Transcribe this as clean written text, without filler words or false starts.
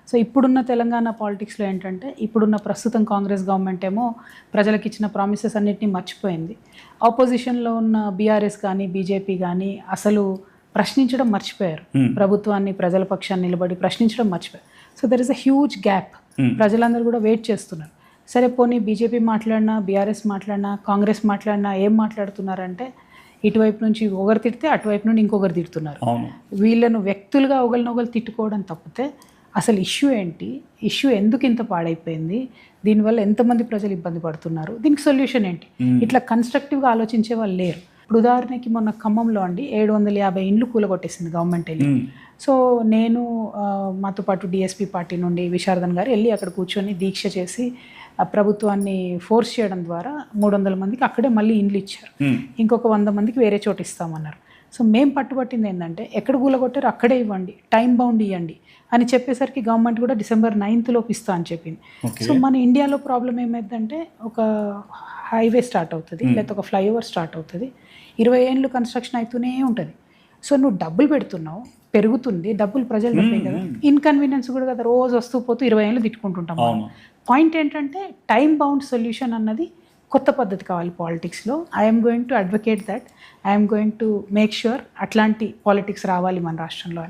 So ఇప్పుడున్న తెలంగాణ పాలిటిక్స్లో ఏంటంటే ఇప్పుడున్న ప్రస్తుతం కాంగ్రెస్ గవర్నమెంట్ ఏమో ప్రజలకు ఇచ్చిన ప్రామిసెస్ అన్నిటిని మర్చిపోయింది. ఆపోజిషన్లో ఉన్న బీఆర్ఎస్ కానీ బీజేపీ కానీ అసలు ప్రశ్నించడం మర్చిపోయారు. ప్రభుత్వాన్ని ప్రజల పక్షాన్ని నిలబడి ప్రశ్నించడం మర్చిపోయారు. So there is a huge gap. ప్రజలందరూ కూడా వెయిట్ చేస్తున్నారు. సరే పోనీ బీజేపీ మాట్లాడినా బీఆర్ఎస్ మాట్లాడినా కాంగ్రెస్ మాట్లాడినా ఏం మాట్లాడుతున్నారంటే ఇటువైపు నుంచి ఒకరు తిడితే అటువైపు నుండి ఇంకొకరు తిడుతున్నారు. వీళ్ళను వ్యక్తులుగా ఒకరినొకరు తిట్టుకోవడం తప్పితే అసలు ఇష్యూ ఏంటి, ఇష్యూ ఎందుకు ఇంత పాడైపోయింది, దీనివల్ల ఎంతమంది ప్రజలు ఇబ్బంది పడుతున్నారు, దీనికి సొల్యూషన్ ఏంటి, ఇట్లా కన్స్ట్రక్టివ్గా ఆలోచించే వాళ్ళు లేరు. ఇప్పుడు ఉదాహరణకి మొన్న ఖమ్మంలో అండి 750 ఇండ్లు కూలగొట్టేసింది గవర్నమెంట్ వెళ్ళి. సో నేను మాతో పాటు డిఎస్పీ పార్టీ నుండి విశారదన్ గారు వెళ్ళి అక్కడ కూర్చొని దీక్ష చేసి ప్రభుత్వాన్ని ఫోర్స్ చేయడం ద్వారా 300 మందికి అక్కడే మళ్ళీ ఇండ్లు ఇచ్చారు. ఇంకొక 100 మందికి వేరే చోటు ఇస్తామన్నారు. సో మేము పట్టుబట్టింది ఏంటంటే ఎక్కడ కూలగొట్టారో అక్కడే ఇవ్వండి, టైం బౌండ్ ఇవ్వండి అని చెప్పేసరికి గవర్నమెంట్ కూడా December 9th లోపు ఇస్తా అని చెప్పింది. సో మన ఇండియాలో ప్రాబ్లం ఏమైందంటే ఒక హైవే స్టార్ట్ అవుతుంది, లేకపోతే ఒక ఫ్లైఓవర్ స్టార్ట్ అవుతుంది, 20 ఏళ్ళు కన్స్ట్రక్షన్ అవుతూనే ఉంటుంది. సో నువ్వు డబ్బులు పెడుతున్నావు, పెరుగుతుంది, డబ్బులు ప్రజలు పెట్టాయి కదా, ఇన్కన్వీనియన్స్ కూడా కదా, రోజు వస్తూ పోతూ 20 ఏళ్ళు తిట్టుకుంటుంటాం. పాయింట్ ఏంటంటే టైం బౌండ్ సొల్యూషన్ అన్నది కొత్త పద్ధతి కావాలి పాలిటిక్స్లో. I'm going to advocate that, I'm going to make sure అట్లాంటి పాలిటిక్స్ రావాలి మన రాష్ట్రంలో.